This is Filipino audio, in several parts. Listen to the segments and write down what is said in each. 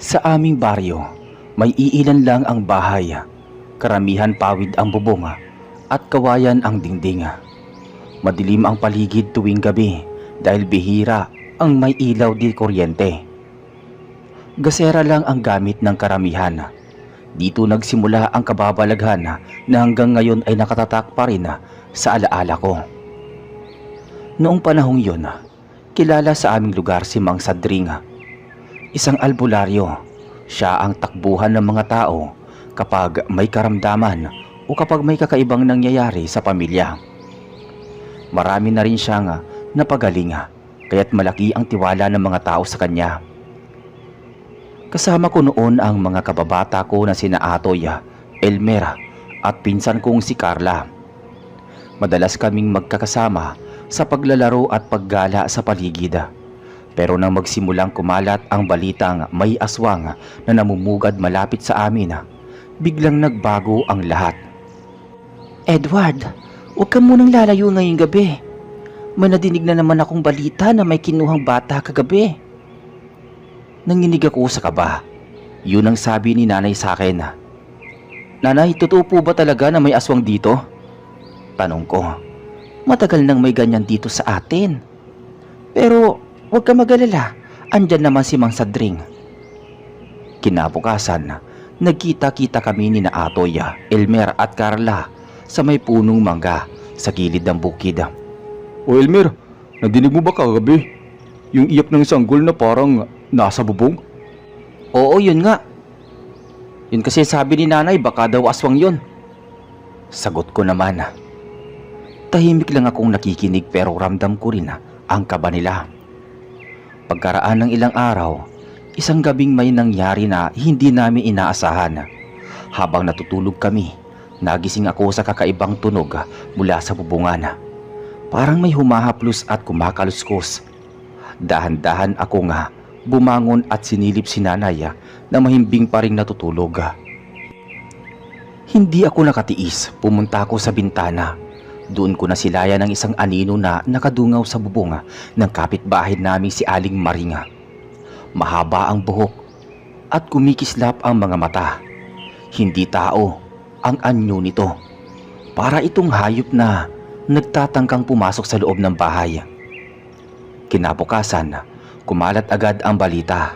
Sa aming baryo, may iilan lang ang bahay. Karamihan pawid ang bubong at kawayan ang dingding. Madilim ang paligid tuwing gabi dahil bihira ang may ilaw di kuryente. Gasera lang ang gamit ng karamihan. Dito nagsimula ang kababalaghan na hanggang ngayon ay nakatatak pa rin sa alaala ko. Noong panahong yun, kilala sa aming lugar si Mang Sadring. Isang albularyo. Siya ang takbuhan ng mga tao kapag may karamdaman o kapag may kakaibang nangyayari sa pamilya. Marami na rin siyang napagaling kaya't malaki ang tiwala ng mga tao sa kanya. Kasama ko noon ang mga kababata ko na sina Atoy, Elmer at pinsan kong si Carla. Madalas kaming magkakasama sa paglalaro at paggala sa paligid. Pero nang magsimulang kumalat ang balitang may aswang na namumugad malapit sa amin, biglang nagbago ang lahat. Edward, huwag ka munang lalayo ngayong gabi. May nadinig na naman akong balita na may kinuhang bata kagabi. Nanginig ako sa kaba. Yun ang sabi ni nanay sa akin. Nanay, totoo po ba talaga na may aswang dito? Tanong ko. Matagal nang may ganyan dito sa atin. Pero huwag ka mag-alala, andyan naman si Mang Sadring. Kinabukasan, nagkita-kita kami ni na Atoy, Elmer at Carla sa may punong mangga sa gilid ng bukid. O Elmer, nadinig mo ba kagabi? Yung iyak ng sanggol na parang nasa bubong? Oo, yun nga. Yun kasi sabi ni nanay, baka daw aswang yun. Sagot ko naman. Tahimik lang akong nakikinig pero ramdam ko rin ang kaba nila. Pagkaraan ng ilang araw, isang gabing may nangyari na hindi namin inaasahan. Habang natutulog kami, nagising ako sa kakaibang tunog mula sa bubungan. Parang may humahaplos at kumakaluskos. Dahan-dahan ako bumangon at sinilip si nanay na mahimbing pa ring natutulog. Hindi ako nakatiis, pumunta ako sa bintana. Doon ko nasilayan ng isang anino na nakadungaw sa bubong ng kapitbahay naming si Aling Maringa. Mahaba ang buhok at kumikislap ang mga mata. Hindi tao ang anyo nito. Para itong hayop na nagtatangkang pumasok sa loob ng bahay. Kinabukasan, kumalat agad ang balita.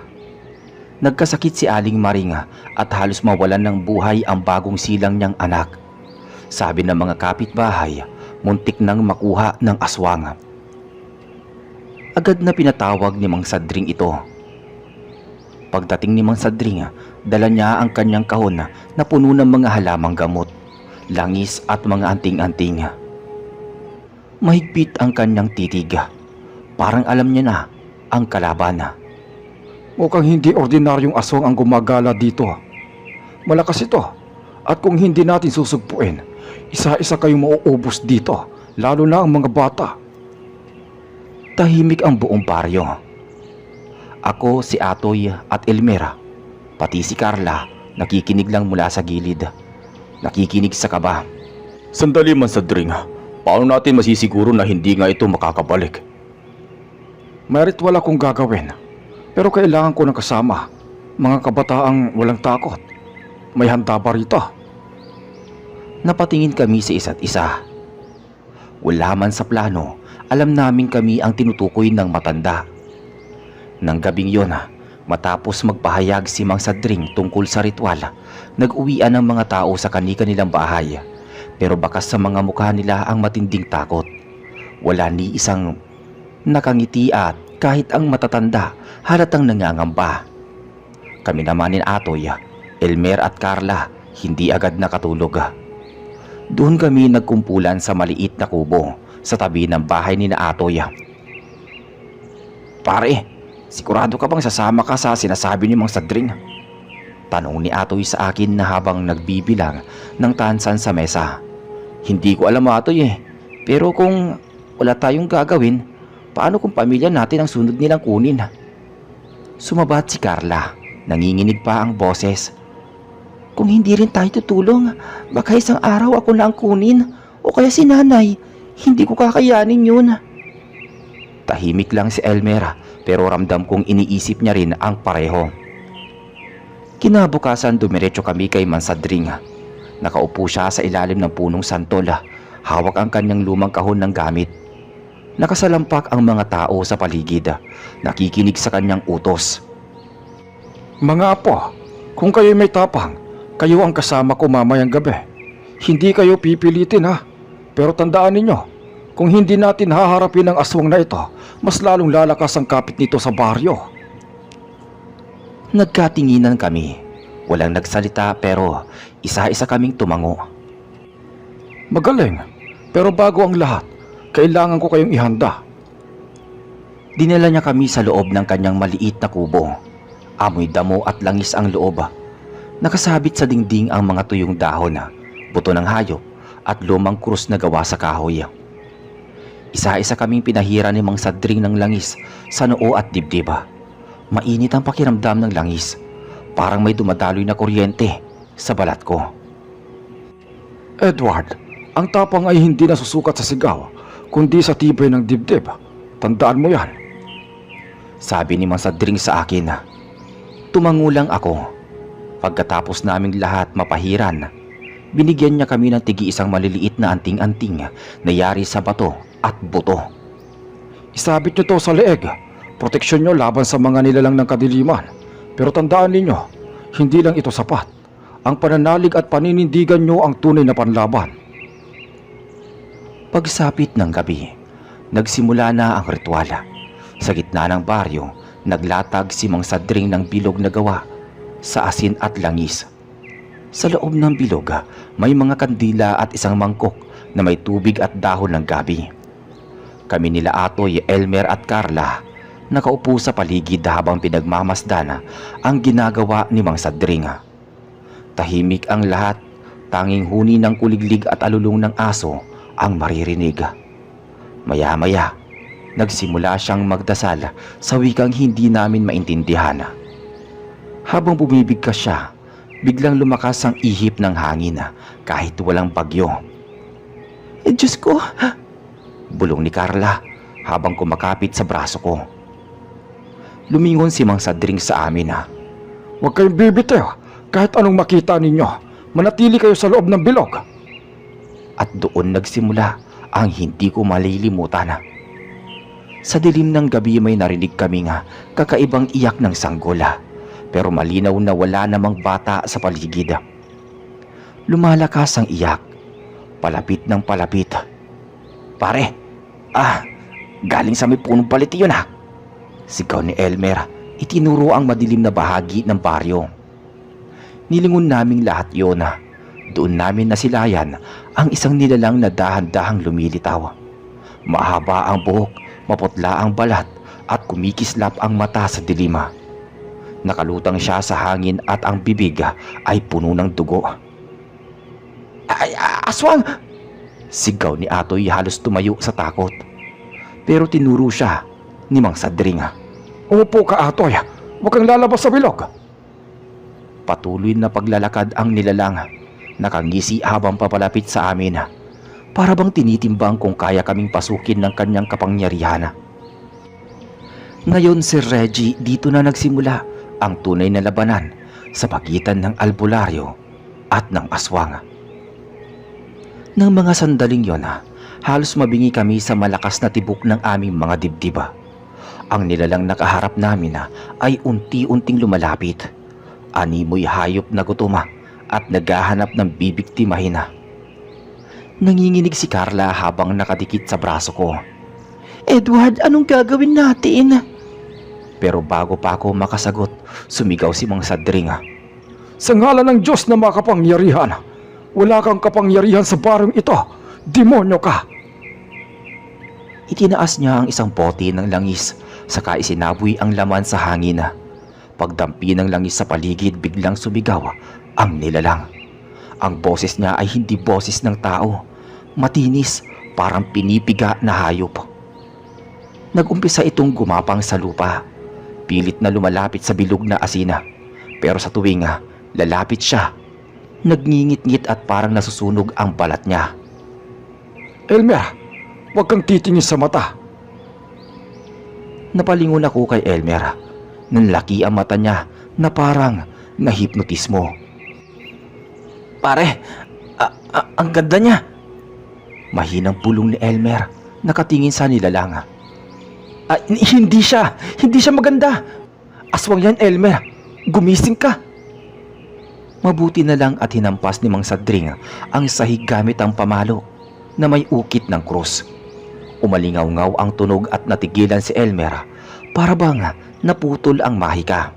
Nagkasakit si Aling Maringa at halos mawalan ng buhay ang bagong silang niyang anak. Sabi ng mga kapitbahay, muntik nang makuha ng aswang. Agad na pinatawag ni Mang Sadring ito. Pagdating ni Mang Sadring, dala niya ang kanyang kahon na puno ng mga halamang gamot, langis at mga anting-anting. Mahigpit ang kanyang titig. Parang alam niya na ang kalaban. Mukhang hindi ordinaryong aswang ang gumagala dito. Malakas ito. At kung hindi natin susugpuin, isa-isa kayong mauubos dito, lalo na ang mga bata. Tahimik ang buong baryo. Ako, si Atoy at Elmera, pati si Carla, nakikinig lang mula sa gilid. Nakikinig sa kaba. Sandali man sa Sadring, paano natin masisiguro na hindi nga ito makakabalik? May ritual akong gagawin, pero kailangan ko ng kasama, mga kabataang walang takot. May handa ba rito? Napatingin kami sa isa't isa. Wala man sa plano, alam namin kami ang tinutukoy ng matanda. Nang gabing yon, matapos magpahayag si Mang Sadring tungkol sa ritual, nag-uwian ang mga tao sa kani-kanilang bahay. Pero bakas sa mga mukha nila ang matinding takot. Wala ni isang nakangiti at kahit ang matatanda halatang nangangamba. Kami naman ni Atoy, Elmer at Carla hindi agad nakatulog. Doon kami nagkumpulan sa maliit na kubo sa tabi ng bahay ni Atoy. Pare, sigurado ka bang sasama ka sa sinasabi ni Mang Sadring? Tanong ni Atoy sa akin na habang nagbibilang ng tansan sa mesa. Hindi ko alam, Atoy pero kung wala tayong gagawin, paano kung pamilya natin ang sunod nilang kunin? Sumabat si Carla, nanginginig pa ang boses. Kung hindi rin tayo tutulong, baka isang araw ako na ang kunin o kaya si nanay. Hindi ko kakayanin yun. Tahimik lang si Elmer pero ramdam kong iniisip niya rin ang pareho. Kinabukasan dumiretso kami kay Mansadring. Nakaupo siya sa ilalim ng punong santol. Hawak ang kanyang lumang kahon ng gamit. Nakasalampak ang mga tao sa paligid, nakikinig sa kanyang utos. Mga apo, kung kayo'y may tapang, kayo ang kasama ko mamayang gabi. Hindi kayo pipilitin ha. Pero tandaan ninyo, kung hindi natin haharapin ang aswang na ito, mas lalong lalakas ang kapit nito sa baryo. Nagkatinginan kami. Walang nagsalita pero isa-isa kaming tumango. Magaling, pero bago ang lahat, kailangan ko kayong ihanda. Dinala niya kami sa loob ng kanyang maliit na kubo. Amoy damo at langis ang loob. Nakasabit sa dingding ang mga tuyong dahon, buto ng hayop at lumang krus na gawa sa kahoy. Isa-isa kaming pinahira ni Mang Sadring ng langis sa noo at dibdib. Mainit ang pakiramdam ng langis. Parang may dumadaloy na kuryente sa balat ko. Edward, ang tapang ay hindi nasusukat sa sigaw, kundi sa tibay ng dibdib. Tandaan mo yan. Sabi ni Mang Sadring sa akin. Tumango lang ako. Pagkatapos naming lahat mapahiran, binigyan niya kami ng tigi-isang maliliit na anting-anting na yari sa bato at buto. Isabit nyo to sa leeg. Proteksyon nyo laban sa mga nilalang ng kadiliman. Pero tandaan ninyo, hindi lang ito sapat. Ang pananalig at paninindigan nyo ang tunay na panlaban. Pagsapit ng gabi, nagsimula na ang ritual. Sa gitna ng baryo, naglatag si Mang Sadring ng bilog na gawa sa asin at langis. Sa loob ng bilog, may mga kandila at isang mangkok na may tubig at dahon ng gabi. Kami nila Atoy, Elmer at Carla nakaupo sa paligid habang pinagmamasdan ang ginagawa ni Mang Sadring. Tahimik ang lahat, tanging huni ng kuliglig at alulong ng aso ang maririnig. Maya-maya, nagsimula siyang magdasal sa wikang hindi namin maintindihan. Habang bumibigkas siya, biglang lumakas ang ihip ng hangin kahit walang bagyo. Diyos ko! Bulong ni Carla habang kumakapit sa braso ko. Lumingon si Mang Sadring sa amin. Huwag kayong bibitaw. Kahit anong makita ninyo, manatili kayo sa loob ng bilog. At doon nagsimula ang hindi ko malilimutan. Sa dilim ng gabi may narinig kami kakaibang iyak ng sanggola, pero malinaw na wala namang bata sa paligid. Lumalakas ang iyak, palapit ng palapit. Pare, galing sa may punong paliti yun Sigaw ni Elmer, itinuro ang madilim na bahagi ng baryo. Nilingon naming lahat yun. Doon namin nasilayan ang isang nilalang na dahan-dahang lumilitaw. Mahaba ang buhok, maputla ang balat at kumikislap ang mata sa dilima. Nakalutang siya sa hangin at ang bibig ay puno ng dugo. Ay, aswang! Sigaw ni Atoy halos tumayo sa takot. Pero tinuro siya ni Mang Sadring. Umupo ka, Atoy. Huwag kang lalabas sa bilog. Patuloy na paglalakad ang nilalang. Nakangisi habang papalapit sa amin. Para bang tinitimbang kung kaya kaming pasukin ng kanyang kapangyarihan. Ngayon si Reggie, dito na nagsimula ang tunay na labanan sa pagitan ng albularyo at ng aswang. Nang mga sandaling yon, halos mabingi kami sa malakas na tibok ng aming mga dibdiba. Ang nilalang nakaharap namin ay unti-unting lumalapit. Animoy hayop na gutom at naghahanap ng bibiktimahin. Nanginginig si Carla habang nakadikit sa braso ko. Edward, anong gagawin natin? Pero bago pa ako makasagot, sumigaw si Mang Sadring. Sa ngalan ng Diyos na makapangyarihan, wala kang kapangyarihan sa baryong ito. Demonyo ka! Itinaas niya ang isang pote ng langis, saka isinaboy ang laman sa hangin. Pagdampi ng langis sa paligid, biglang sumigaw ang nilalang. Ang boses niya ay hindi boses ng tao. Matinis, parang pinipiga na hayop. Nag-umpisa itong gumapang sa lupa. Pilit na lumalapit sa bilog na asina. Pero sa tuwing lalapit siya, nagngingit-ngit at parang nasusunog ang balat niya. Elmer, huwag kang titingin sa mata. Napalingon ako kay Elmer. Nanlaki ang mata niya na parang na hipnotismo. Pare, ang ganda niya. Mahinang bulong ni Elmer, nakatingin sa nilalang. Hindi siya maganda. Aswang yan, Elmer. Gumising ka. Mabuti na lang at hinampas ni Mang Sadring ang sahig gamit ang pamalo na may ukit ng krus. Umalingaw-ngaw ang tunog at natigilan si Elmer para bang naputol ang mahika.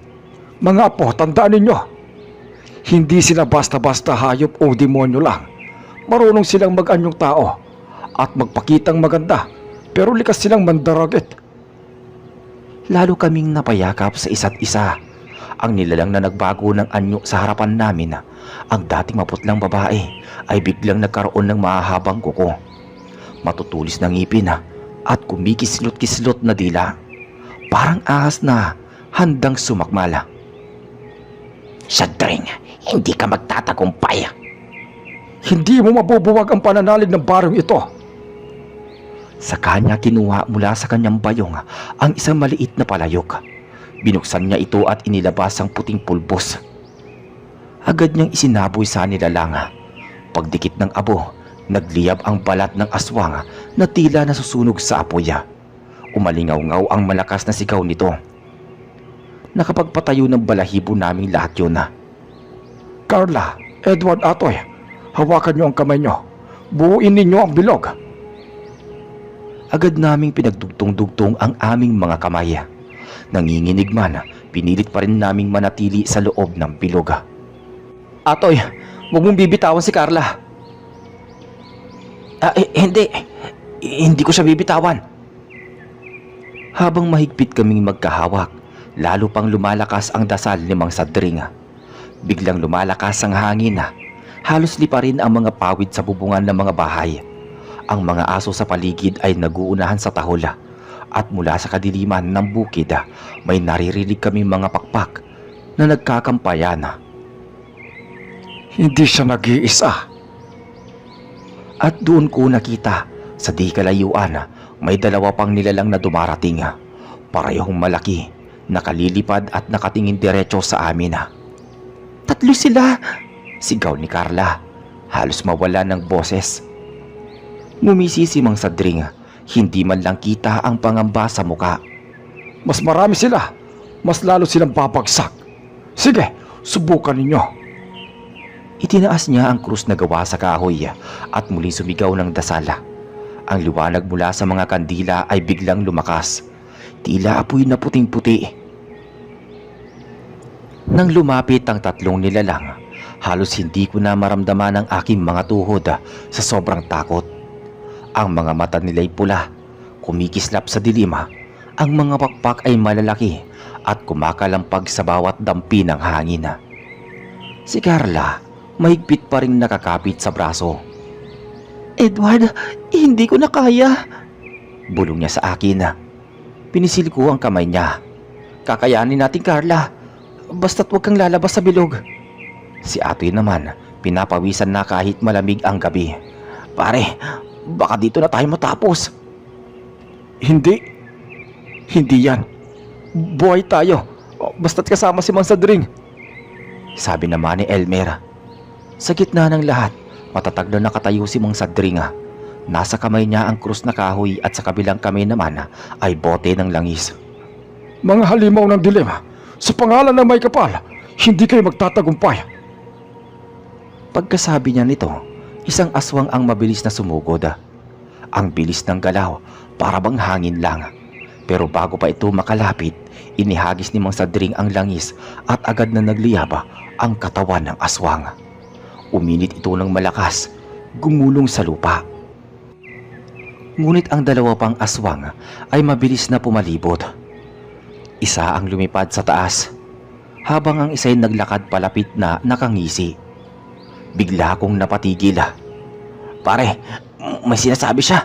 Mga apo, tandaan ninyo, hindi sila basta-basta hayop o demonyo lang. Marunong silang mag-anyong tao at magpakitang maganda, pero likas silang mandaragit. Lalo kaming napayakap sa isa't isa. Ang nilalang na nagbago ng anyo sa harapan namin, ang dating maputlang babae, ay biglang nagkaroon ng mahahabang kuko. Matutulis na ngipin at kumikislot-kislot na dila. Parang ahas na handang sumakmala. Sadring, hindi ka magtatagumpay. Hindi mo mabubuwag ang pananalig ng baryong ito. Sa kanya kinuha mula sa kanyang bayong ang isang maliit na palayok. Binuksan niya ito at inilabas ang puting pulbos. Agad niyang isinaboy sa nilalang. Pagdikit ng abo, nagliyab ang balat ng aswang na tila nasusunog sa apoy. Umalingaw-ngaw ang malakas na sigaw nito. Nakapagpatayo ng balahibo naming lahat yun. Carla, Edward, Atoy, hawakan niyo ang kamay niyo. Buuin ninyo ang bilog. Agad naming pinagdugtong-dugtong ang aming mga kamay. Nanginginig man, pinilit pa rin naming manatili sa loob ng bilog. Atoy, huwag mong bibitawan si Carla. Hindi ko siya bibitawan. Habang mahigpit kaming magkahawak, lalo pang lumalakas ang dasal ni Mang Sadring. Biglang lumalakas ang hangin. Halos liparin ang mga pawid sa bubungan ng mga bahay. Ang mga aso sa paligid ay naguunahan sa tahol. At mula sa kadiliman ng bukid, may naririnig kami mga pakpak na nagkakampayan. Hindi siya nag-iisa. At doon ko nakita sa di kalayuan, may dalawa pang nilalang na dumarating. Parehong malaki, nakalilipad at nakatingin diretso sa amin. Tatlo sila. Sigaw ni Carla, halos mawala ng boses. Ngumisi si Mang Sadring, hindi man lang kita ang pangamba sa muka. Mas marami sila. Mas lalo silang babagsak. Sige, subukan ninyo. Itinaas niya ang krus na gawa sa kahoy at muli sumigaw ng dasal. Ang liwanag mula sa mga kandila ay biglang lumakas. Tila apoy na puting-puti. Nang lumapit ang tatlong nilalang, halos hindi ko na maramdaman ang aking mga tuhod sa sobrang takot. Ang mga mata nila'y pula, kumikislap sa dilim. Ang mga pakpak ay malalaki at kumakalampag sa bawat dampi ng hangin. Si Carla, mahigpit pa rin nakakapit sa braso. Edward, hindi ko na kaya. Bulong niya sa akin. Pinisil ko ang kamay niya. Kakayanin natin, Carla. Basta't huwag kang lalabas sa bilog. Si Atoy naman, pinapawisan na kahit malamig ang gabi. Pare, baka dito na tayo matapos. Hindi yan. Buhay tayo. Basta't kasama si Mang Sadring. Sabi naman ni Elmer. Sa gitna ng lahat, matatag na nakatayo si Mang Sadring. Nasa kamay niya ang krus na kahoy at sa kabilang kamay naman ay bote ng langis. Mga halimaw ng dilim, sa pangalan ng may kapal, hindi kayo magtatagumpay. Pagkasabi niya nito, isang aswang ang mabilis na sumugod. Ang bilis ng galaw, para bang hangin lang. Pero bago pa ito makalapit, inihagis ni Mang Sadring ang langis at agad na nagliyab ang katawan ng aswang. Uminit ito ng malakas, gumulong sa lupa. Ngunit ang dalawa pang aswang ay mabilis na pumalibot. Isa ang lumipad sa taas, habang ang isa'y naglakad palapit na nakangisi. Bigla akong napatigil. Pare, may sinasabi siya.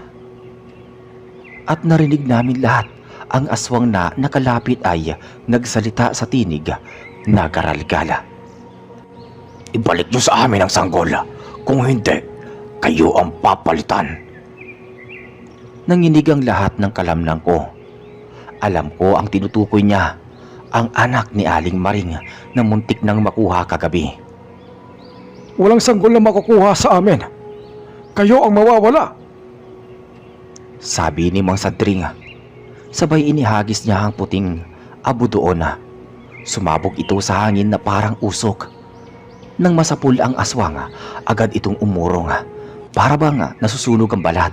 At narinig namin lahat. Ang aswang na nakalapit ay nagsalita sa tinig na garalgala. Ibalik niyo sa amin ang sanggol. Kung hindi, kayo ang papalitan. Nanginig ang lahat ng kalamnang ko. Alam ko ang tinutukoy niya. ang anak ni Aling Maring na muntik nang makuha kagabi. Walang sanggol na makukuha sa amin. Kayo ang mawawala. Sabi ni Mang Sadring. Sabay inihagis niya ang puting abo doon. Sumabog ito sa hangin na parang usok. Nang masapul ang aswang, agad itong umurong. Para bang nasusunog ang balat.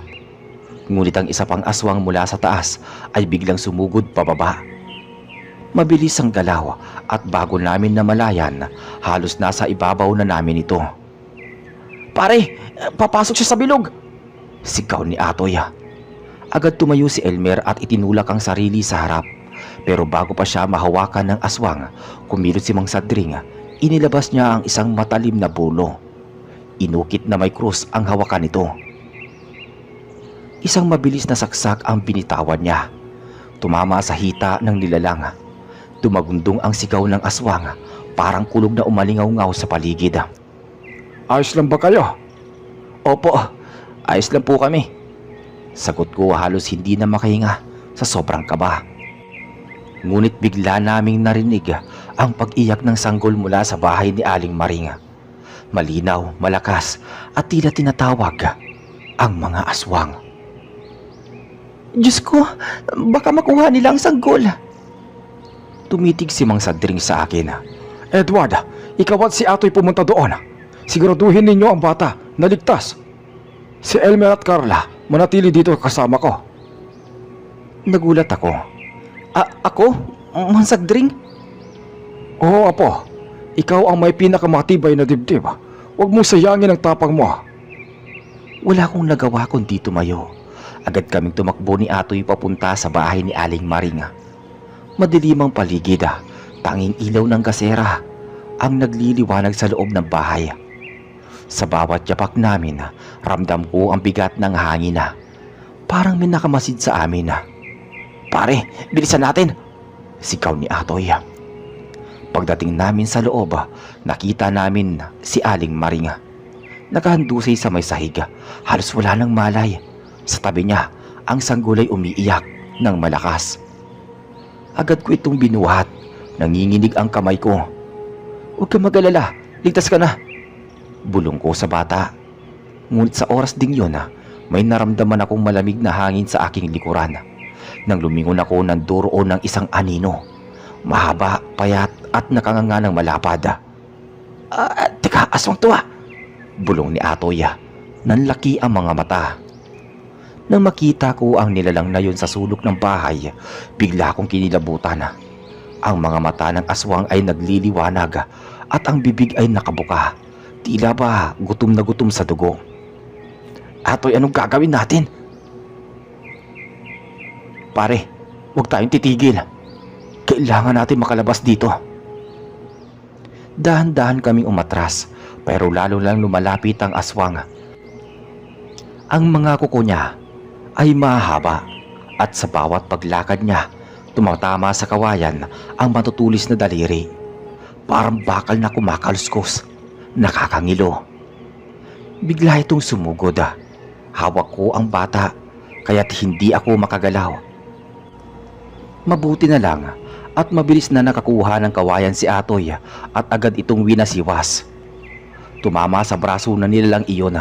Ngunit ang isa pang aswang mula sa taas ay biglang sumugod pababa. Mabilis ang galaw at bago namin namalayan, halos nasa ibabaw na namin ito. Pare, papasok siya sa bilog. Sigaw ni Atoy. Agad tumayo si Elmer at itinulak ang sarili sa harap. Pero bago pa siya mahawakan ng aswang, kumilos si Mang Sadring. Inilabas niya ang isang matalim na bulo. Inukit na may krus ang hawakan nito. Isang mabilis na saksak ang binitawan niya. Tumama sa hita ng nilalang. Dumagundong ang sigaw ng aswang, parang kulog na umalingaw-ngaw sa paligid. Ayos lang ba kayo? Opo, ayos lang po kami. Sagot ko halos hindi na makahinga sa sobrang kaba. Ngunit bigla naming narinig ang pag-iyak ng sanggol mula sa bahay ni Aling Maring. Malinaw, malakas at tila tinatawag ang mga aswang. Diyos ko, baka makuha nila ang sanggol. Tumitig si Mang Sadring sa akin. Edward, ikaw at si Atoy pumunta doon. Siguraduhin ninyo ang bata na ligtas. Si Elmer at Carla, manatili dito kasama ko. Nagulat ako. Ako? Mang Sadring? Oo, Apo. Ikaw ang may pinakamatibay na dibdib. Huwag mong sayangin ang tapang mo. Wala akong nagawa kundi tumayo. Agad kaming tumakbo ni Atoy papunta sa bahay ni Aling Maring. Madilim ang paligid, tanging ilaw ng gasera ang nagliliwanag sa loob ng bahay. Sa bawat yapak namin, ramdam ko ang bigat ng hangin. Parang may nakamasid sa amin. Pare, bilisan natin. Sigaw ni Atoy. Pagdating namin sa loob, nakita namin si Aling Maring. Nakahandusay sa may sahig, halos wala ng malay. Sa tabi niya, ang sanggol ay umiiyak ng malakas. Agad ko itong binuhat. Nanginginig ang kamay ko. Huwag kang mag-alala, ligtas ka na. Bulong ko sa bata. Ngunit sa oras ding yun, may naramdaman akong malamig na hangin sa aking likuran. Nang lumingon ako ng duroon ng isang anino. Mahaba, payat at nakanganga ng malapad. Teka, aswang to ah. Bulong ni Atoy. Nanlaki ang mga mata. Nang makita ko ang nilalang na yun sa sulok ng bahay, bigla akong kinilabutan. Ang mga mata ng aswang ay nagliliwanag at ang bibig ay nakabuka. Tila ba gutom na gutom sa dugo. Atoy, anong gagawin natin? Pare, huwag tayong titigil. Kailangan natin makalabas dito. Dahan-dahan kaming umatras, pero lalo lang lumalapit ang aswang. Ang mga kuko niya ay mahaba at sa bawat paglakad niya, tumatama sa kawayan ang matutulis na daliri. Parang bakal na kumakaluskos, nakakangilo. Bigla itong sumugod. Hawak ko ang bata, kaya't hindi ako makagalaw. Mabuti na lang at mabilis na nakakuha ng kawayan si Atoy at agad itong winasiwas. Tumama sa braso na nilalang iyon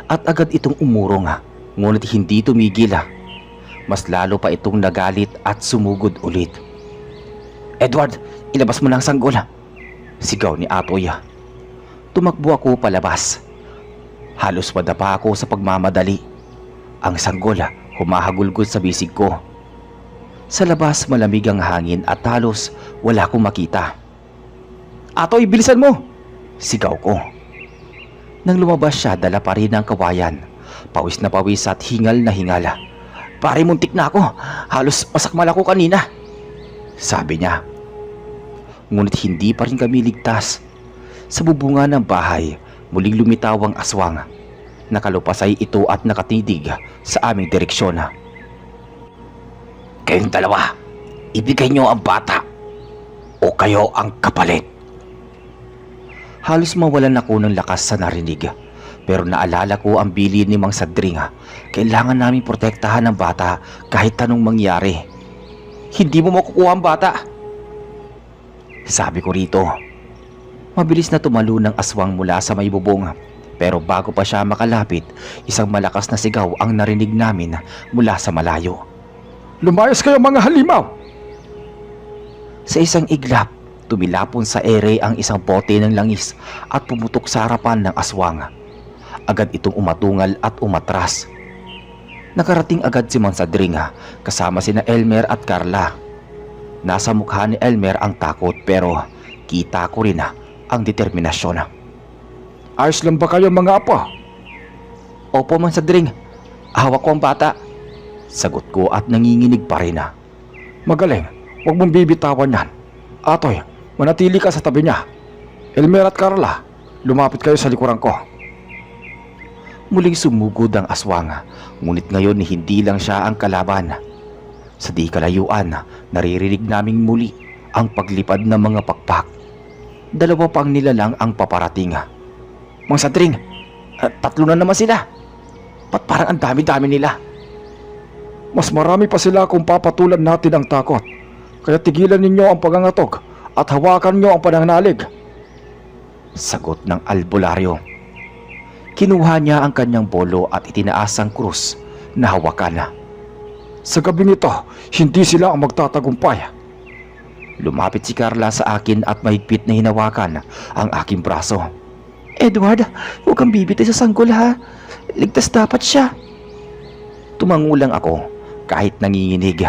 at agad itong umurong, ngunit hindi tumigil. Mas lalo pa itong nagalit at sumugod ulit. Edward, ilabas mo na ang sanggol. Sigaw ni Atoy. Tumakbo ako palabas. Halos madapa ako sa pagmamadali. Ang sanggol humahagulgol sa bisig ko. Sa labas malamig ang hangin at halos wala akong makita. Atoy, bilisan mo! Sigaw ko. Nang lumabas siya, dala pa rin ang kawayan. Pawis na pawis at hingal na hingal. Pare, muntik na ako. Halos masakmal ako kanina. Sabi niya. Ngunit hindi pa rin kami ligtas. Sa bubunga ng bahay, muling lumitaw ang aswang. Nakalupasay ito at nakatitig sa aming direksyon. Kayong dalawa, ibigay niyo ang bata o kayo ang kapalit. Halos mawalan ako ng lakas sa narinig. Pero naalala ko ang bilin ni Mang Sadring. Kailangan namin protektahan ang bata kahit anong mangyari. Hindi mo makukuha ang bata. Sabi ko rito. Mabilis na tumalo ng aswang mula sa may bubong. Pero bago pa siya makalapit, isang malakas na sigaw ang narinig namin mula sa malayo. Lumayas kayo mga halimaw! Sa isang iglap, tumilapon sa ere ang isang pote ng langis at pumutok sa harapan ng aswang. Agad itong umatungal at umatras. Nakarating agad si Mansadring kasama sina Elmer at Carla. Nasa mukha ni Elmer ang takot pero kita ko rin ang determinasyon. Ayos lang ba kayo mga apo? Opo, Mansadring. Hawak ko ang bata. Sagot ko at nanginginig pa rin. Magaling, huwag mong bibitawan yan. Atoy, manatili ka sa tabi niya. Elmer at Carla, lumapit kayo sa likuran ko. Muling sumugod ang aswang, ngunit ngayon hindi lang siya ang kalaban. Sa di kalayuan, naririnig naming muli ang paglipad ng mga pakpak. Dalawa pang nilalang ang paparating. Mansadring, 3 na naman sila. Ba't parang ang dami-dami nila? Mas marami pa sila kung papatulan natin ang takot. Kaya tigilan ninyo ang pagangatog at hawakan nyo ang pananalig. Sagot ng albularyo. Kinuha niya ang kanyang bolo at itinaas ang krus na hawakan. Sa gabi nito, hindi sila ang magtatagumpay. Lumapit si Carla sa akin at mahigpit na hinawakan ang aking braso. Edward, huwag kang bibitay sa sanggol ha. Ligtas dapat siya. Tumangulang ako kahit nanginginig.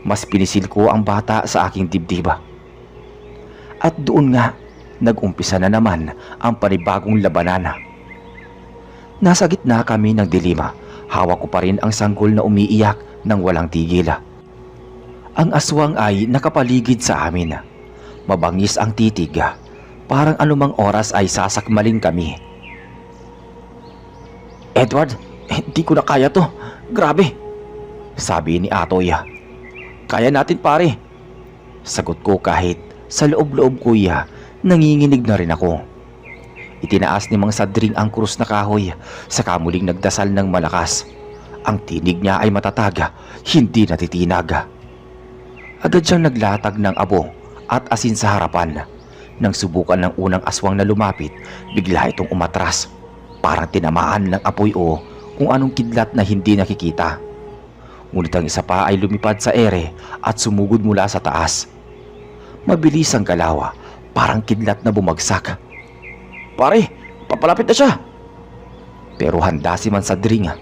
Mas pinisil ko ang bata sa aking dibdib. At doon nga, nag-umpisa na naman ang panibagong labanan. Nasa gitna kami ng dilima. Hawak ko pa rin ang sanggol na umiiyak ng walang tigil. Ang aswang ay nakapaligid sa amin. Mabangis ang titig. Parang anumang oras ay sasakmalin kami. Edward, hindi ko na kaya to. Grabe. Sabi ni Atoy. Kaya natin pare. Sagot ko kahit sa loob-loob ko nanginginig na rin ako. Itinaas ni Mang Sadring ang krus na kahoy, saka muling nagdasal ng malakas. Ang tinig niya ay matatag, hindi natitinag. Agad siyang naglatag ng abo at asin sa harapan. Nang subukan ng unang aswang na lumapit, bigla itong umatras. Parang tinamaan ng apoy o kung anong kidlat na hindi nakikita. Ngunit ang isa pa ay lumipad sa ere at sumugod mula sa taas. Mabilis ang galaw, parang kidlat na bumagsak. Pare, papalapit na siya! Pero handa si Mansadring.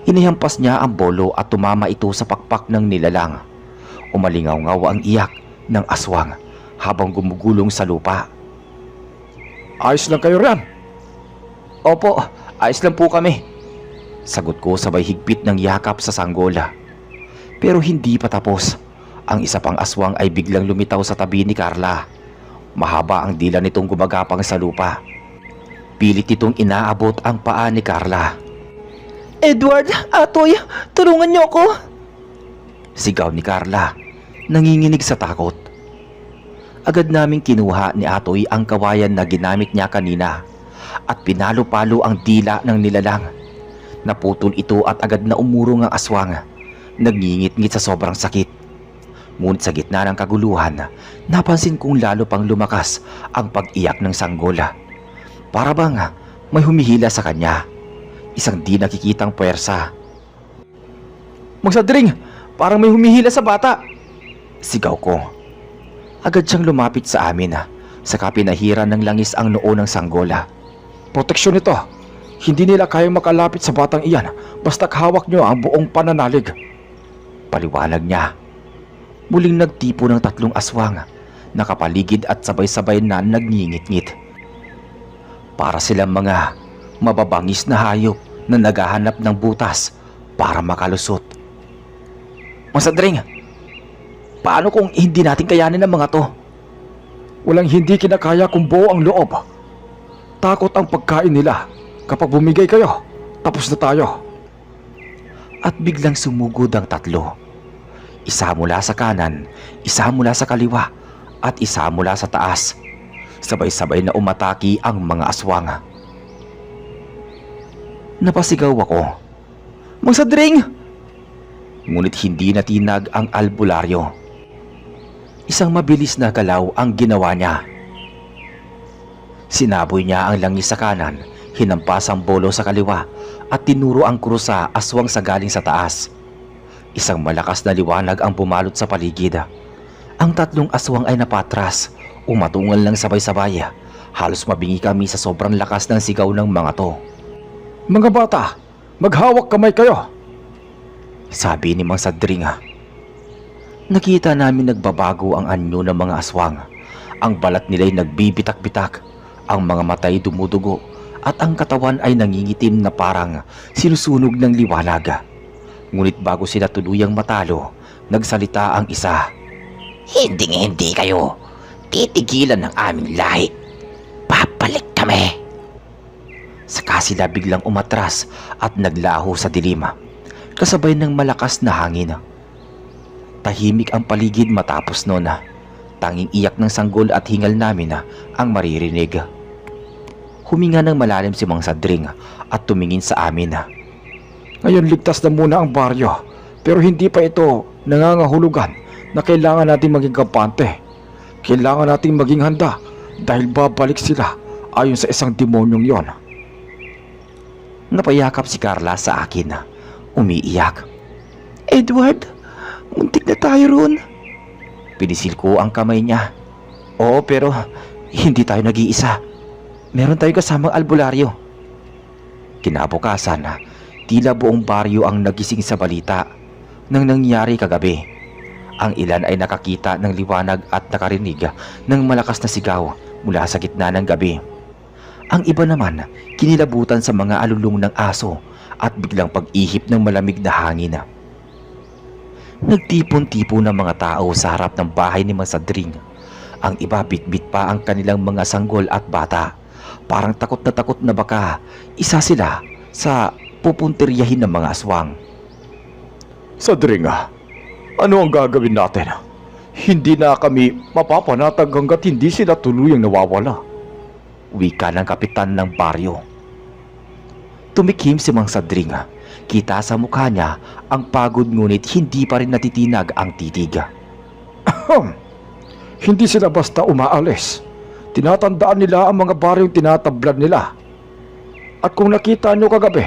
Inihampas niya ang bolo at tumama ito sa pakpak ng nilalang. Umalingaw-ngaw ang iyak ng aswang habang gumugulong sa lupa. Ayos lang kayo riyan? Opo, ayos lang po kami. Sagot ko sabay higpit ng yakap sa sanggola. Pero hindi pa tapos. Ang isa pang aswang ay biglang lumitaw sa tabi ni Carla. Mahaba ang dila nitong gumagapang sa lupa. Pilit itong inaabot ang paa ni Carla. Edward, Atoy, tulungan niyo ako. Sigaw ni Carla, nanginginig sa takot. Agad naming kinuha ni Atoy ang kawayan na ginamit niya kanina at pinalo-palo ang dila ng nilalang. Naputol ito at agad na umurong ang aswang. Nagngingit-ngit sa sobrang sakit. Ngunit sa gitna ng kaguluhan, napansin kong lalo pang lumakas ang pag-iyak ng sanggola. Para bang may humihila sa kanya. Isang di nakikitang puwersa. Mansadring, parang may humihila sa bata. Sigaw ko. Agad siyang lumapit sa amin. Saka pinahiran ng langis ang noo ng sanggola. Proteksyon ito. Hindi nila kayang makalapit sa batang iyan basta't hawak nyo ang buong pananalig. Paliwanag niya. Muling nagtipo ng 3 aswang. Nakapaligid at sabay-sabay na nagngingit-ngit. Para silang mga mababangis na hayop na naghahanap ng butas para makalusot. Mansadring, paano kung hindi natin kayanin ang mga to? Walang hindi kinakaya kung buo ang loob. Takot ang pagkain nila. Kapag bumigay kayo, tapos na tayo. At biglang sumugod ang 3. Isa mula sa kanan, isa mula sa kaliwa, at isa mula sa taas. Sabay-sabay na umataki ang mga aswang. Napasigaw ako. Mansadring! Ngunit hindi natinag ang albularyo. Isang mabilis na galaw ang ginawa niya. Sinaboy niya ang langis sa kanan, hinampas ang bolo sa kaliwa at tinuro ang krus sa aswang sa galing sa taas. Isang malakas na liwanag ang bumalot sa paligid. Ang tatlong aswang ay napatras, umatungal lang sabay-sabay. Halos mabingi kami sa sobrang lakas ng sigaw ng mga to. Mga bata, maghawak kamay kayo! Sabi ni Mang Sadring. Nakita namin nagbabago ang anyo ng mga aswang. Ang balat nila'y nagbibitak-bitak, ang mga mata'y dumudugo at ang katawan ay nangingitim na parang sinusunog ng liwanag. Ngunit bago sila tuluyang matalo, nagsalita ang isa. Hindi kayo titigilan ng aming lahi. Papalik kami. Saka sila biglang umatras at naglaho sa dilim, kasabay ng malakas na hangin. Tahimik ang paligid matapos noon. Tanging iyak ng sanggol at hingal namin ang maririnig. Huminga ng malalim si Mang Sadring at tumingin sa amin. Ngayon ligtas na muna ang baryo, pero hindi pa ito nangangahulugan na kailangan nating maging kampante. Kailangan nating maging handa dahil babalik sila ayon sa isang demonyong yon. Napayakap si Carla sa akin, umiiyak. Edward, muntik na tayo ron. Pinisil ko ang kamay niya. Oo, pero hindi tayo nag-iisa. Meron tayong kasamang albularyo. Kinabukasan, tila buong baryo ang nagising sa balita ng nangyari kagabi. Ang ilan ay nakakita ng liwanag at nakarinig ng malakas na sigaw mula sa gitna ng gabi. Ang iba naman kinilabutan sa mga alulong ng aso at biglang pag-ihip ng malamig na hangin. Nagtipon-tipon ng mga tao sa harap ng bahay ni Mang Sadring. Ang iba bitbit pa ang kanilang mga sanggol at bata. Parang takot na baka isa sila sa pupuntiryahin ng mga aswang. Sadring, ano ang gagawin natin? Hindi na kami mapapanatag hanggat hindi sila tuluyang nawawala. Wika ng kapitan ng baryo. Tumikim si Mang Sadring. Kita sa mukha niya ang pagod ngunit hindi pa rin natitinag ang titig. Hindi sila basta umaalis. Tinatandaan nila ang mga baryong tinatablan nila. At kung nakita nyo kagabi,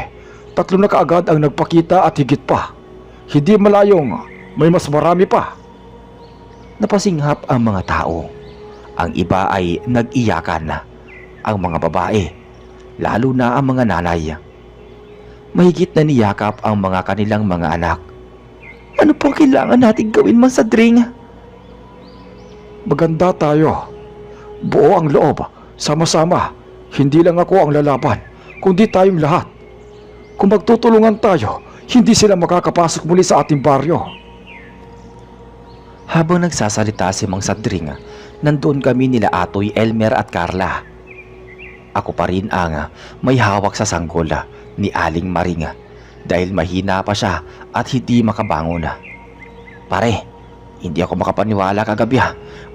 3 na kaagad ang nagpakita at higit pa. Hindi malayong may mas marami pa. Napasinghap ang mga tao. Ang iba ay nag-iyakan. Ang mga babae, lalo na ang mga nanay. Mahigit na niyakap ang mga kanilang mga anak. Ano pang kailangan natin gawin, Mang Sadring? Maganda tayo. Buo ang loob, sama-sama. Hindi lang ako ang lalaban, kundi tayong lahat. Kung magtutulungan tayo, hindi sila makakapasok muli sa ating baryo. Habang nagsasalita si Mang Sadring, nandoon kami nila Atoy, Elmer at Carla. Ako pa rin ang may hawak sa sanggol ni Aling Maring dahil mahina pa siya at hindi makabangon. Pare, hindi ako makapaniwala kagabi.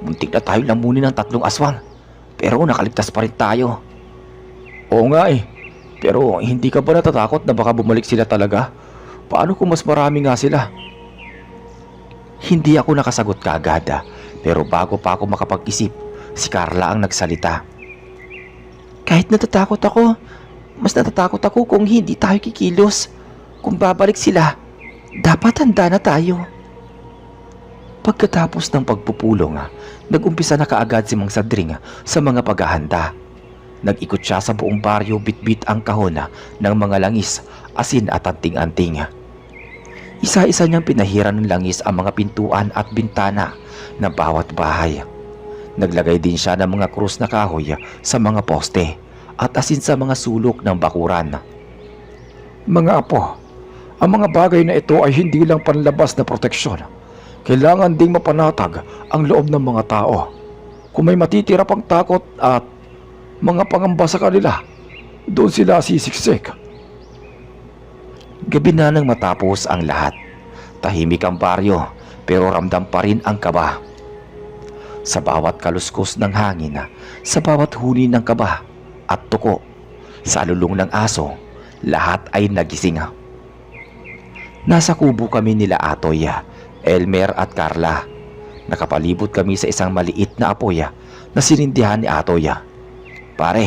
Muntik na tayo lamunin ng 3 aswang, pero nakaligtas pa rin tayo. Oo nga pero hindi ka ba natatakot na baka bumalik sila talaga? Paano kung mas marami nga sila? Hindi ako nakasagot kaagad, pero bago pa ako makapag-isip, si Carla ang nagsalita. Kahit natatakot ako, mas natatakot ako kung hindi tayo kikilos. Kung babalik sila, dapat handa na tayo. Pagkatapos ng pagpupulong, nag-umpisa na kaagad si Mang Sadring sa mga paghahanda. Nag-ikot siya sa buong baryo, bitbit ang kahon ng mga langis, asin at anting-anting. Isa-isa niyang pinahiran ng langis ang mga pintuan at bintana ng bawat bahay. Naglagay din siya ng mga krus na kahoy sa mga poste at asin sa mga sulok ng bakuran. Mga apo, ang mga bagay na ito ay hindi lang panlabas na proteksyon. Kailangan ding mapanatag ang loob ng mga tao. Kung may matitira pang takot at mga pangamba sa kanila, doon sila sisiksik. Gabi na nang matapos ang lahat. Tahimik ang baryo pero ramdam pa rin ang kaba. Sa bawat kaluskos ng hangin, sa bawat huni ng kaba at tuko, sa lulong ng aso, lahat ay nagising. Nasa kubo kami nila Atoy, Elmer at Carla. Nakapalibot kami sa isang maliit na apoy na sinindihan ni Atoy. "Pare,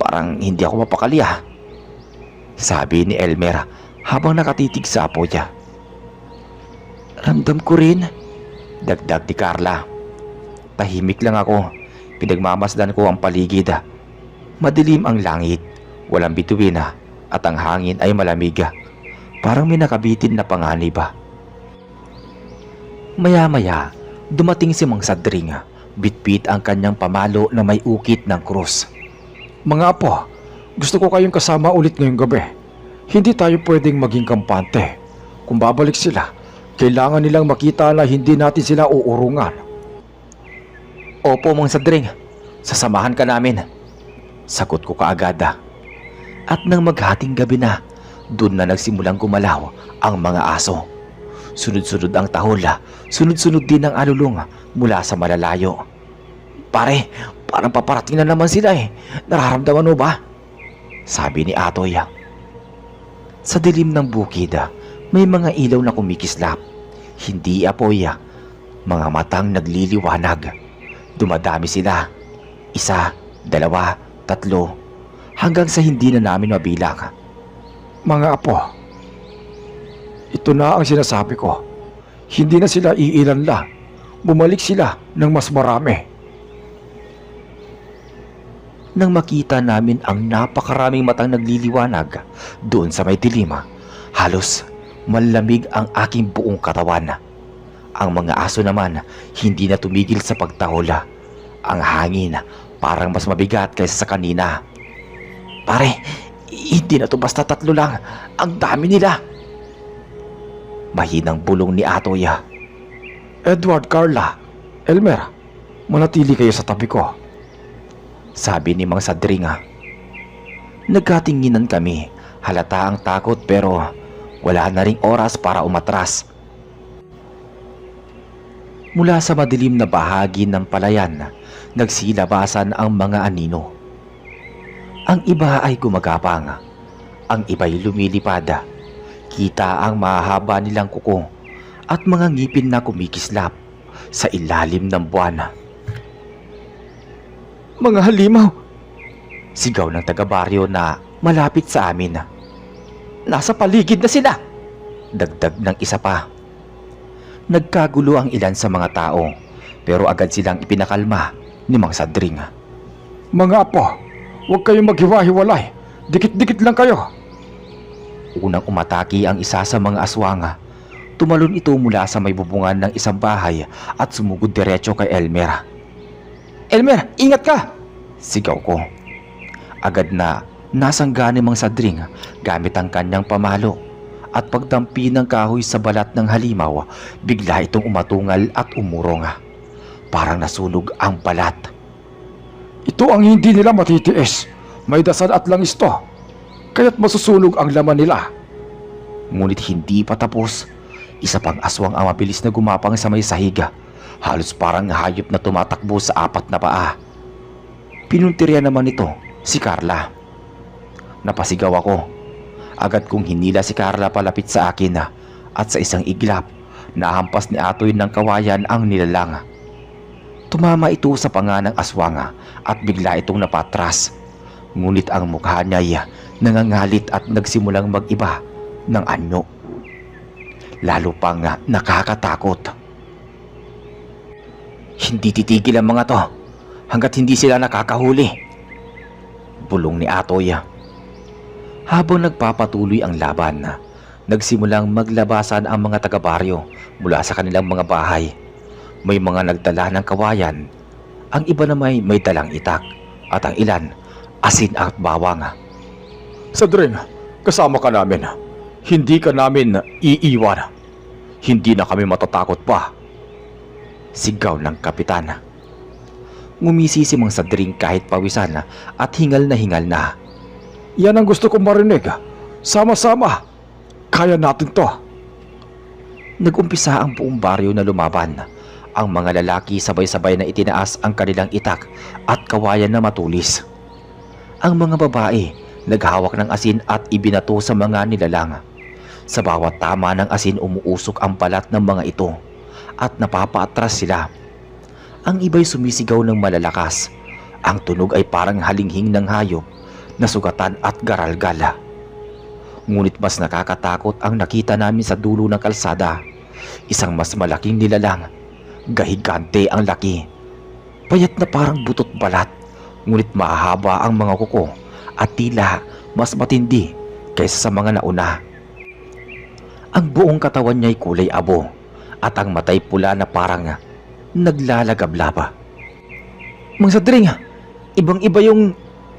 parang hindi ako mapakali sabi ni Elmer habang nakatitig sa apoy. Ramdam ko rin. Dagdag ni Carla. Tahimik lang ako. Pinagmamasdan ko ang paligid. Madilim ang langit, walang bituin at ang hangin ay malamig. Parang may nakabitin na panganib. Maya-maya, dumating si Mang Sadring. Bitbit ang kanyang pamalo na may ukit ng krus. Mga apo, gusto ko kayong kasama ulit ngayong gabi. Hindi tayo pwedeng maging kampante. Kung babalik sila, kailangan nilang makita na hindi natin sila uurungan. Opo, Mang Sadring. Sasamahan ka namin. Sagot ko kaagad. At nang maghating gabi na, doon na nagsimulang gumalaw ang mga aso. Sunod-sunod ang tahol, sunod-sunod din ang alulong mula sa malalayo. "Pare, parang paparating na naman sila Nararamdaman mo ba?" sabi ni Atoy. Sa dilim ng bukid, may mga ilaw na kumikislap. Hindi apoy, mga matang nagliliwanag. Dumadami sila. 1, 2, 3, hanggang sa hindi na namin mabilang. Mga apo, ito na ang sinasabi ko. Hindi na sila iilan lang. Bumalik sila ng mas marami. Nang makita namin ang napakaraming matang nagliliwanag doon sa may dilim, halos malamig ang aking buong katawan. Ang mga aso naman hindi na tumigil sa pagtahol. Ang hangin parang mas mabigat kaysa sa kanina. "Pare, hindi na to basta 3 lang. Ang dami nila." Mahinang bulong ni Atoy. Edward, Carla, Elmer, manatili kayo sa tabi ko, sabi ni Mang Sadring. Nagkatinginan kami. Halata ang takot pero wala na ring oras para umatras. Mula sa madilim na bahagi ng palayan, nagsilabasan ang mga anino. Ang iba ay gumagapang, ang iba'y lumilipad. Kita ang mahahaba nilang kuko at mga ngipin na kumikislap sa ilalim ng buwan. "Mga halimaw!" Sigaw ng taga-baryo na malapit sa amin. "Nasa paligid na sila!" Dagdag ng isa pa. Nagkagulo ang ilan sa mga tao pero agad silang ipinakalma ni Mang Sadring. "Mga apo, huwag kayong maghiwa-hiwalay. Dikit-dikit lang kayo." Unang umataki ang isa sa mga aswang. Tumalon ito mula sa may bubungan ng isang bahay at sumugod diretso kay Elmer. "Elmer, ingat ka!" Sigaw ko. Agad na nasangga ni Mang Sadring gamit ang kanyang pamalo at pagdampi ng kahoy sa balat ng halimaw, bigla itong umatungal at umurong. Parang nasunog ang balat. "Ito ang hindi nila matitiis. May dasal at langis to. Kaya't masusunog ang laman nila." Ngunit hindi pa tapos. Isa pang aswang ang mabilis na gumapang sa may sahiga. Halos parang hayop na tumatakbo sa 4 na paa. Pinuntirya naman ito si Carla. Napasigaw ako. Agad kong hinila si Carla palapit sa akin at sa isang iglap, nahampas ni Atoy ng kawayan ang nilalang. Tumama ito sa panga ng aswang at bigla itong napatras. Ngunit ang mukha niya nangangalit at nagsimulang mag-iba ng anyo. Lalo pang nakakatakot. "Hindi titigil ang mga to hanggat hindi sila nakakahuli," bulong ni Atoy. Habang nagpapatuloy ang laban, nagsimulang maglabasan ang mga taga-baryo mula sa kanilang mga bahay. May mga nagdala ng kawayan, ang iba na may dalang itak at ang ilan asin at bawang. "Sadring, kasama ka namin. Hindi ka namin iiwan. Hindi na kami matatakot pa," sigaw ng kapitan. Ngumisi si Mang Sadring kahit pawisan at hingal na. "Yan ang gusto kong marinig. Sama-sama. Kaya natin to." Nag-umpisa ang buong baryo na lumaban. Ang mga lalaki sabay-sabay na itinaas ang kanilang itak at kawayan na matulis. Ang mga babae naghawak ng asin at ibinato sa mga nilalang. Sa bawat tama ng asin umuusok ang balat ng mga ito at napapaatras sila. Ang iba'y sumisigaw ng malalakas. Ang tunog ay parang halinghing ng hayop na sugatan at garalgala. Ngunit mas nakakatakot ang nakita namin sa dulo ng kalsada. Isang mas malaking nilalang. Gahigante ang laki. Payat na parang butot balat, ngunit mahahaba ang mga kuko at tila mas matindi kaysa sa mga nauna. Ang buong katawan niya'y kulay abo at ang matay pula na parang naglalagablaba. Mang Sadring, ibang-iba yung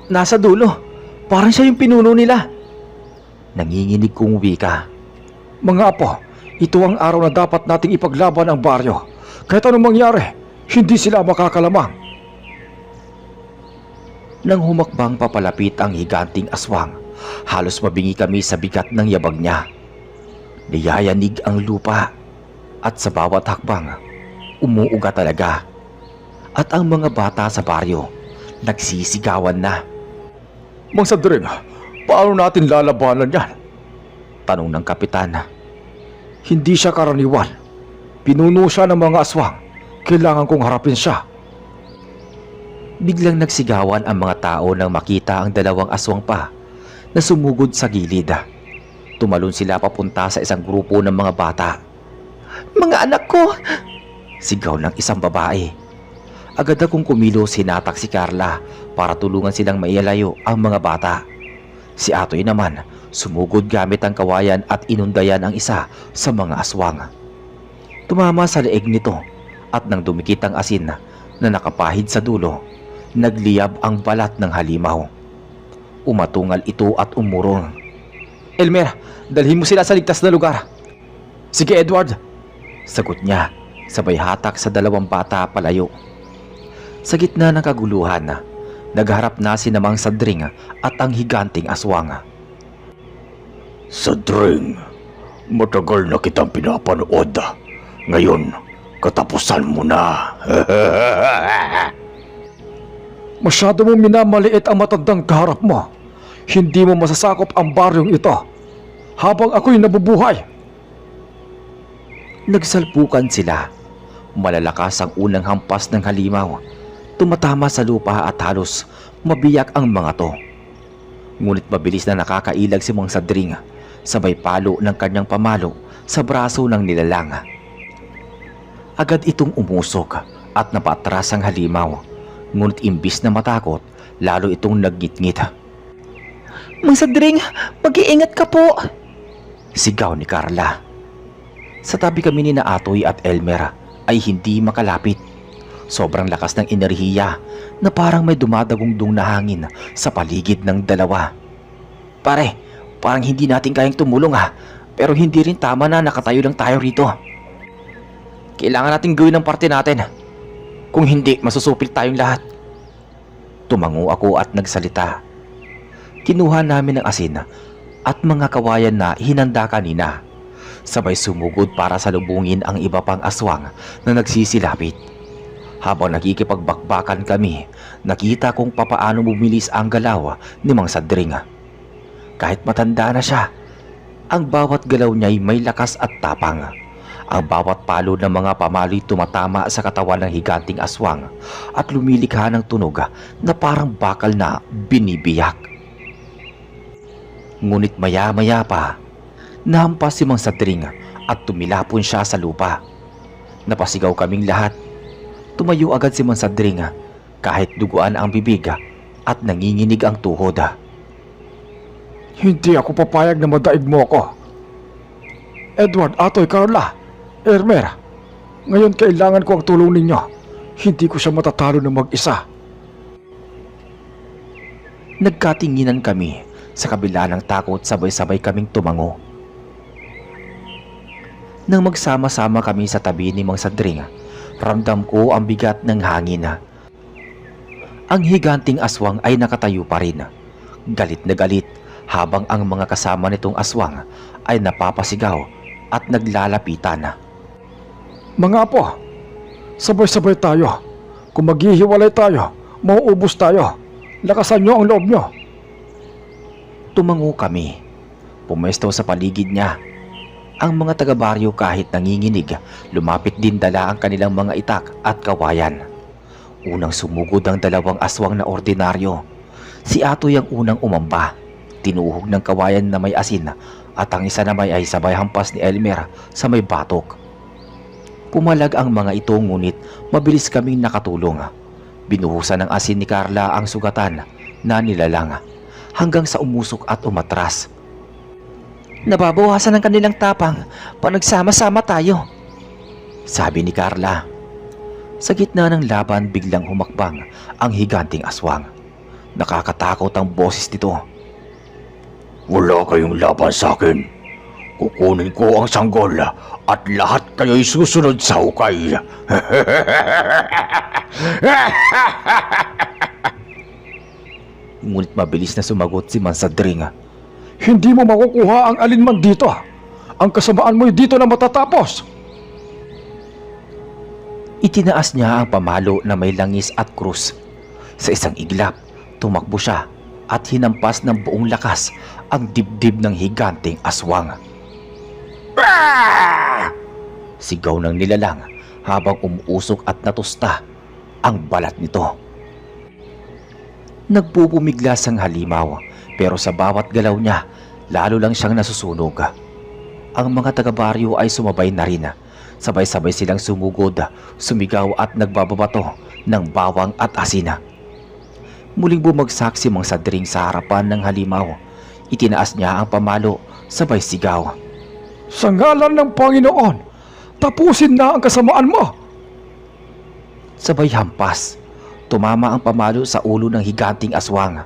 nasa dulo. Parang siya yung pinuno nila. Nanginginig kong wika. Mga apo, ito ang araw na dapat nating ipaglaban ang baryo. Kahit anong mangyari, hindi sila makakalamang. Nang humakbang papalapit ang higanting aswang, halos mabingi kami sa bigat ng yabag niya. Niyayanig ang lupa at sa bawat hakbang, umuuga talaga. At ang mga bata sa baryo, nagsisigawan na. Mang Sadring, paano natin lalabanan yan? Tanong ng kapitan. Hindi siya karaniwan. Pinuno siya ng mga aswang. Kailangan kong harapin siya. Biglang nagsigawan ang mga tao nang makita ang dalawang aswang pa na sumugod sa gilid. Tumalon sila papunta sa isang grupo ng mga bata. Mga anak ko! Sigaw ng isang babae. Agad akong kumilos, hinatak si Carla para tulungan silang maialayo ang mga bata. Si Atoy naman sumugod gamit ang kawayan at inundayan ang isa sa mga aswang. Tumama sa leeg nito at nang dumikit ang asin na nakapahid sa dulo, nagliyab ang balat ng halimaw. Umatungal ito at umurong. Elmer, dalhin mo sila sa ligtas na lugar. Sige, Edward. Sagot niya, sabay hatak sa dalawang bata palayo. Sa gitna ng kaguluhan, nagharap na si Mang Sadring at ang higanting aswang. Sadring, matagal na kitang pinapanood. Ngayon, katapusan mo na. Masyado mong minamaliit ang matandang kaharap mo. Hindi mo masasakop ang baryong ito habang ako'y nabubuhay. Nagsalpukan sila. Malalakas ang unang hampas ng halimaw. Tumatama sa lupa at halos mabiyak ang mga to. Ngunit mabilis na nakakailag si Mang Sadring, sabay palo ng kanyang pamalo sa braso ng nilalang. Agad itong umusok at napatras ang halimaw. Ngunit imbis na matakot, lalo itong naggitngit. Mang Sadring, mag-iingat ka po! Sigaw ni Carla. Sa tabi kami ni na Atoy at Elmer ay hindi makalapit. Sobrang lakas ng enerhiya na parang may dumadagundong na hangin sa paligid ng dalawa. Pare, parang hindi natin kayang tumulong pero hindi rin tama na nakatayo lang tayo rito. Kailangan natin gawin ang parte natin. Kung hindi, masusupil tayong lahat. Tumango ako at nagsalita. Kinuha namin ang asin at mga kawayan na hinanda kanina. Sabay sumugod para salubungin ang iba pang aswang na nagsisilapit. Habang nakikipagbakbakan kami, nakita kong papaano bumilis ang galaw ni Mang Sadring. Kahit matanda na siya, ang bawat galaw niya'y may lakas at tapang. Ang bawat palo ng mga pamalo'y tumatama sa katawan ng higanting aswang at lumilikha ng tunog na parang bakal na binibiyak. Ngunit maya-maya pa, nahampas si Mang Sadring at tumilapon siya sa lupa. Napasigaw kaming lahat. Tumayo agad si Mang Sadring kahit duguan ang bibig at nanginginig ang tuhod. Hindi ako papayag na madaig mo ako. Edward, Atoy, Carla, Elmer, ngayon kailangan ko ang tulong ninyo. Hindi ko siya matatalo ng mag-isa. Nagkatinginan kami. Sa kabila ng takot, sabay-sabay kaming tumango. Nang magsama-sama kami sa tabi ni Mang Sadring, ramdam ko ang bigat ng hangin. Ang higanting aswang ay nakatayo pa rin. Galit na galit habang ang mga kasama nitong aswang ay napapasigaw at naglalapitan. Mga apo, sabay-sabay tayo. Kung maghihiwalay tayo, mauubos tayo. Lakasan nyo ang loob nyo. Tumango kami. Pumesto sa paligid niya. Ang mga taga-baryo kahit nanginginig, lumapit din dala ang kanilang mga itak at kawayan. Unang sumugod ang dalawang aswang na ordinaryo. Si Atoy ang unang umamba, tinuhog ng kawayan na may asin at ang isa naman ay sabay hampas ni Elmer sa may batok. Pumalag ang mga ito ngunit mabilis kaming nakatulong. Binuhusan ng asin ni Carla ang sugatan na nilalang hanggang sa umusok at umatras. Nababawasan ang kanilang tapang pag nagsama-sama tayo, sabi ni Carla. Sa gitna ng laban biglang humakbang ang higanting aswang. Nakakatakot ang boses nito. Wala kayong laban sa akin. Kukunin ko ang sanggol at lahat kayo'y susunod sa hukay. Ngunit mabilis na sumagot si Mansadring. Hindi mo makukuha ang alinman dito. Ang kasamaan mo'y dito na matatapos. Itinaas niya ang pamalo na may langis at krus. Sa isang iglap, tumakbo siya at hinampas ng buong lakas ang dibdib ng higanting aswang. Sigaw ng nilalang habang umuusok at natusta ang balat nito. Nagpupumiglas ang halimaw pero sa bawat galaw niya lalo lang siyang nasusunog. Ang mga taga-baryo ay sumabay na rin. Sabay-sabay silang sumugod, sumigaw at nagbababato ng bawang at asina. Muling bumagsak si Mansadring sa harapan ng halimaw. Itinaas niya ang pamalo sabay sigaw. Sa ngalan ng Panginoon, tapusin na ang kasamaan mo. Sabay hampas, tumama ang pamalo sa ulo ng higanting aswang.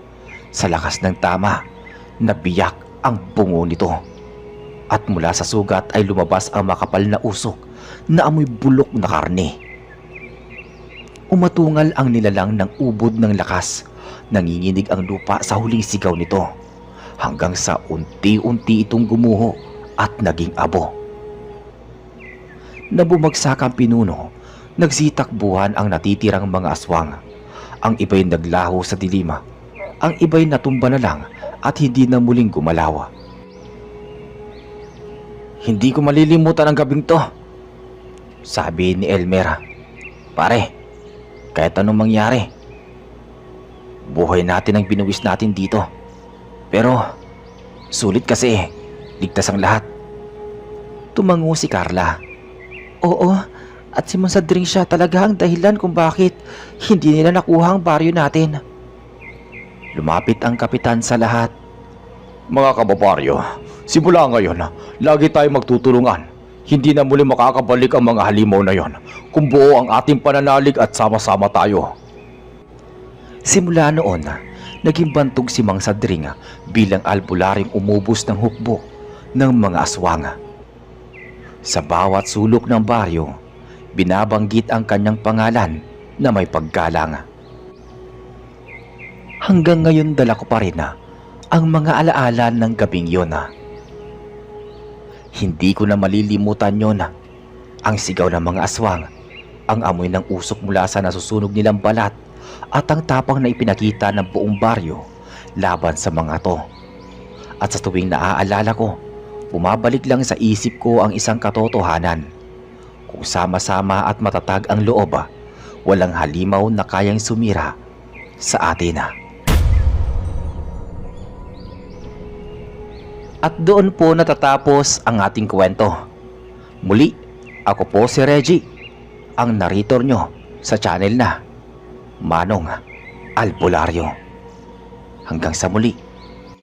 Sa lakas ng tama, nabiyak ang bungo nito. At mula sa sugat ay lumabas ang makapal na usok na amoy bulok na karne. Umatungal ang nilalang ng ubod ng lakas. Nanginginig ang lupa sa huling sigaw nito hanggang sa unti-unti itong gumuho at naging abo. Nabumagsak ang pinuno, nagsitakbuhan ang natitirang mga aswang. Ang iba'y naglaho sa dilima, ang iba'y natumba na lang at hindi na muling gumalaw. Hindi ko malilimutan ang gabing to, sabi ni Elmer. Pare, kahit anong mangyari, buhay natin ang binuwis natin dito. Pero sulit kasi, ligtas ang lahat. Tumango si Carla. Oo, at si Mansadring siya talaga ang dahilan kung bakit hindi nila nakuha ang baryo natin. Lumapit ang kapitan sa lahat. Mga kababaryo, simula ngayon, lagi tayo magtutulungan. Hindi na muli makakabalik ang mga halimaw na yon kung buo ang ating pananalig at sama-sama tayo. Simula noon, naging bantog si Mansadring bilang albularyong umubos ng hukbo ng mga aswang. Sa bawat sulok ng baryo, binabanggit ang kanyang pangalan na may paggalang. Hanggang ngayon dala ko pa rin ang mga alaala ng gabing yon. Hindi ko na malilimutan yon. Ang sigaw ng mga aswang, ang amoy ng usok mula sa nasusunog nilang balat at ang tapang na ipinakita ng buong baryo laban sa mga to. At sa tuwing naaalala ko, bumabalik lang sa isip ko ang isang katotohanan. Kung sama-sama at matatag ang loob, walang halimaw na kayang sumira sa atin. At doon po natatapos ang ating kwento. Muli, ako po si Reggie, ang narrator nyo sa channel na Manong Albularyo. Hanggang sa muli.